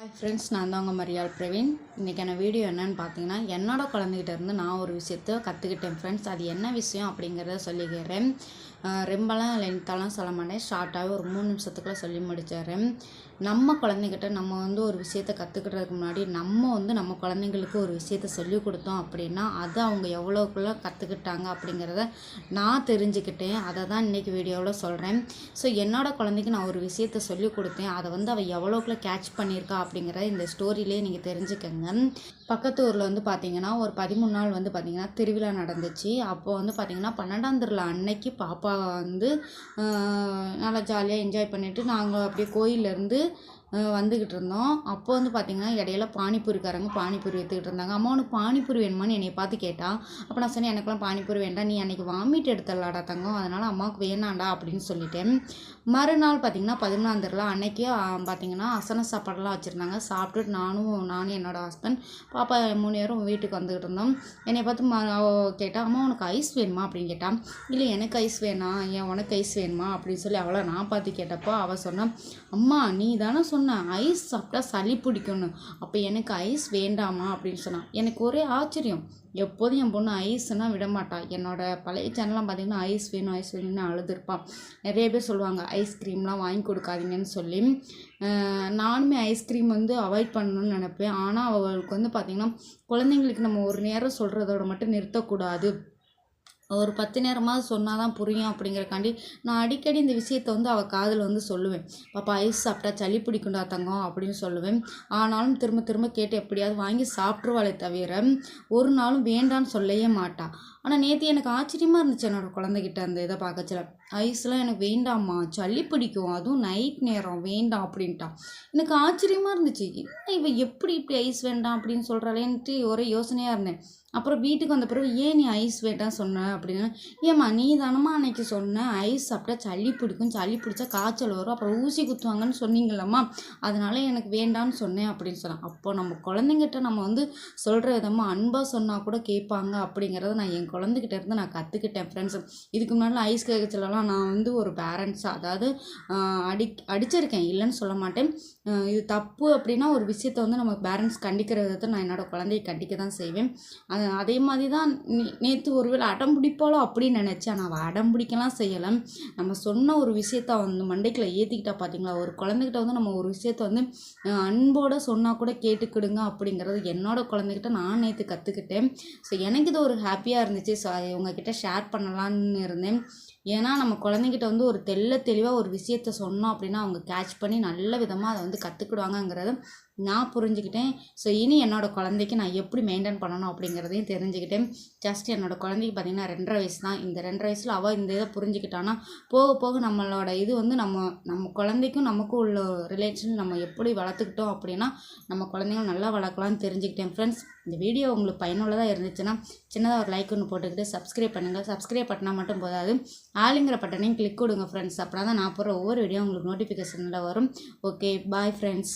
Hi friends, நான் தான் உங்கள் மரியாள் பிரவீன். இன்றைக்கான வீடியோ என்னென்னு பார்த்தீங்கன்னா, என்னோட குழந்தைகிட்ட இருந்து நான் ஒரு விஷயத்த கற்றுக்கிட்டேன் ஃப்ரெண்ட்ஸ். அது என்ன விஷயம் அப்படிங்கிறத சொல்லிக்கிறேன். ரொம்பலாம் லென்த்தாலாம் சொல்ல மாட்டேன், ஷார்ட்டாகவே ஒரு 3 நிமிஷத்துக்குள்ளே சொல்லி முடிச்சிடுறேன். நம்ம குழந்தைகிட்ட நம்ம ஒரு விஷயத்தை கற்றுக்கிறதுக்கு முன்னாடி நம்ம குழந்தைங்களுக்கு ஒரு விஷயத்த சொல்லி கொடுத்தோம் அப்படின்னா அது அவங்க எவ்வளோக்குள்ளே கற்றுக்கிட்டாங்க அப்படிங்கிறத நான் தெரிஞ்சுக்கிட்டேன். அதை தான் இன்றைக்கி வீடியோவில் சொல்கிறேன். ஸோ என்னோடய குழந்தைக்கு நான் ஒரு விஷயத்த சொல்லி கொடுத்தேன், அதை அவள் எவ்வளோக்குள்ளே கேட்ச் பண்ணியிருக்கா அப்படிங்கிறத இந்த ஸ்டோரியிலே நீங்கள் தெரிஞ்சுக்கங்க. பக்கத்து ஊரில் பார்த்தீங்கன்னா ஒரு 13 நாள் பார்த்தீங்கன்னா திருவிழா நடந்துச்சு. அப்போது பார்த்தீங்கன்னா 12ஆம் திருவிழா அன்னைக்கு பாப்பா நல்லா ஜாலியாக என்ஜாய் பண்ணிவிட்டு நாங்கள் அப்படியே கோயிலேருந்து வந்துக்கிட்டு இருந்தோம். அப்போ பார்த்தீங்கன்னா இடையில பானிபூரிக்காரங்க பானிபூரி விற்றுக்கிட்டு இருந்தாங்க. அம்மா உனக்கு பானிபூரி வேணுமான்னு என்னை பார்த்து கேட்டால், அப்போ நான் சொன்னேன் எனக்குலாம் பானிபூரி வேண்டாம், நீ அன்றைக்கி வாமிட் எடுத்துடலாடா தங்கம், அதனால் அம்மாவுக்கு வேணாண்டா அப்படின்னு சொல்லிட்டேன். மறுநாள் பார்த்திங்கன்னா 11ஆம் திருவிழா அன்னைக்கு பார்த்திங்கன்னா அசன சாப்பாடெல்லாம் வச்சுருந்தாங்க. சாப்பிட்டுட்டு நானும் என்னோடய ஹஸ்பண்ட் பாப்பா 3 பேரும் வீட்டுக்கு வந்துக்கிட்டு இருந்தோம். என்னை பார்த்து கேட்டால் அம்மா உனக்கு ஐஸ் வேணுமா அப்படின்னு கேட்டால், இல்லை எனக்கு ஐஸ் வேணாம், ஏன் உனக்கு ஐஸ் வேணுமா அப்படின்னு சொல்லி அவளை நான் பார்த்து கேட்டப்போ அவள் சொன்னான், அம்மா நீ தானே சொன்ன ஐஸ் சாப்பிட்டா சளி பிடிக்கும்னு, அப்போ எனக்கு ஐஸ் வேண்டாமா அப்படின்னு சொன்னான். எனக்கு ஒரே ஆச்சரியம், எப்போதும் என் பொண்ணு ஐஸ்னால் விடமாட்டா. என்னோடய பழைய சேனல்லாம் பார்த்திங்கன்னா ஐஸ் வேணும்னு அழுதுருப்பான். நிறைய பேர் சொல்லுவாங்க ஐஸ்கிரீம்லாம் வாங்கி கொடுக்காதீங்கன்னு சொல்லி. நானுமே ஐஸ்கிரீம் அவாய்ட் பண்ணணும்னு நினப்பேன். ஆனால் அவளுக்கு பார்த்திங்கன்னா குழந்தைங்களுக்கு நம்ம ஒரு நேரம் சொல்கிறதோட மட்டும் நிறுத்தக்கூடாது, ஒரு 10 நேரமாவது சொன்னால் தான் புரியும் அப்படிங்கிறக்காண்டி நான் அடிக்கடி இந்த விஷயத்தை அவள் காதில் சொல்லுவேன். பாப்பா ஐஸ் சாப்பிட்டா சளி பிடிக்குண்டா தங்கம் அப்படின்னு சொல்லுவேன். ஆனாலும் திரும்ப திரும்ப கேட்டு எப்படியாவது வாங்கி சாப்பிட்ருவாளே தவிர ஒரு நாளும் வேண்டான்னு சொல்லவே மாட்டா. ஆனால் நேற்று எனக்கு ஆச்சரியமாக இருந்துச்சு என்னோடய குழந்தைகிட்ட அந்த இதை பார்க்கச்சில. ஐஸ்லாம் எனக்கு வேண்டாம்மா, சளி பிடிக்கும், அதுவும் நைட் நேரம் வேண்டாம் அப்படின்ட்டான். எனக்கு ஆச்சரியமாக இருந்துச்சு, என்ன இவ எப்படி இப்படி ஐஸ் வேண்டாம் அப்படின்னு சொல்கிறாளேன்ட்டு ஒரே யோசனையாக இருந்தேன். அப்புறம் வீட்டுக்கு வந்த பிறகு ஏன் நீ ஐஸ் வேண்டாம் சொன்ன அப்படின்னு, ஏம்மா நீ தானம்மா அன்னைக்கு சொன்ன ஐஸ் சாப்பிட்டா சளி பிடிக்கும், சளி பிடிச்சா காய்ச்சல் வரும், அப்புறம் ஊசி குத்துவாங்கன்னு சொன்னீங்களம்மா, அதனால எனக்கு வேண்டான்னு சொன்னேன் அப்படின்னு சொன்னான். அப்போ நம்ம குழந்தைங்கிட்ட நம்ம சொல்கிற விதமாக அன்பாக சொன்னால் கூட கேட்பாங்க அப்படிங்கிறத நான் என் குழந்தைகிட்ட இருந்து நான் கற்றுக்கிட்டேன் ஃப்ரெண்ட்ஸ். இதுக்கு முன்னாடி ஐஸ் கேட்கச்சலாம் நான் ஒரு பேரண்ட்ஸாக, அதாவது அடிச்சிருக்கேன், இல்லைன்னு சொல்ல மாட்டேன். இது தப்பு அப்படின்னா ஒரு விஷயத்த நம்ம பேரண்ட்ஸ் கண்டிக்கிற விதத்தை நான் என்னோடய குழந்தையை கண்டிக்க தான் செய்வேன். அதே மாதிரி தான் நேற்று ஒருவேளை அடம் பிடிப்பாளோ அப்படின்னு நினச்சேன். ஆனால் அவள் அடம் பிடிக்கலாம் செய்யலை. நம்ம சொன்ன ஒரு விஷயத்த மண்டைக்குள்ளே ஏற்றிக்கிட்டா பார்த்தீங்களா, ஒரு குழந்தைகிட்ட நம்ம ஒரு விஷயத்த அன்போடு சொன்னால் கூட கேட்டுக்கிடுங்க அப்படிங்கிறது என்னோடய குழந்தைகிட்ட நான் நேற்று கற்றுக்கிட்டேன். ஸோ எனக்கு இது ஒரு ஹாப்பியாக இருந்துச்சு. ஸோ உங்ககிட்ட ஷேர் பண்ணலான்னு இருந்தேன். ஏன்னா நம்ம குழந்தைகிட்ட ஒரு தெளிவாக ஒரு விஷயத்த சொன்னோம் அப்படின்னா அவங்க கேட்ச் பண்ணி நல்ல விதமாக அதை கற்றுக்கிடுவாங்கங்கிறத நான் புரிஞ்சுக்கிட்டேன். ஸோ இனி என்னோடய குழந்தைக்கு நான் எப்படி மெயின்டைன் பண்ணணும் அப்படிங்கிறதையும் தெரிஞ்சுக்கிட்டேன். ஜஸ்ட் என்னோடய குழந்தைக்கு பார்த்திங்கன்னா 2.5 வயசு தான். இந்த 2.5 வயசில் அவள் இந்த இதை புரிஞ்சுக்கிட்டான்னா போக போக நம்மளோட இது நம்ம குழந்தைக்கும் நமக்கும் உள்ள ரிலேஷன் நம்ம எப்படி வளர்த்துக்கிட்டோம் அப்படின்னா நம்ம குழந்தைங்க நல்லா வளர்க்கலாம்னு தெரிஞ்சுக்கிட்டேன் ஃப்ரெண்ட்ஸ். இந்த வீடியோ உங்களுக்கு பயனுள்ளதாக இருந்துச்சுன்னா சின்னதாக ஒரு லைக் ஒன்று போட்டுக்கிட்டு சப்ஸ்கிரைப் பண்ணுங்கள். சப்ஸ்கிரைப் பண்ணால் மட்டும் போதாது, ஆளுங்கிற பட்டனையும் கிளிக் கொடுங்க ஃப்ரெண்ட்ஸ். அப்படின்னா தான் நான் போகிற ஒவ்வொரு வீடியோ உங்களுக்கு நோட்டிஃபிகேஷனில் வரும். Okay, bye friends.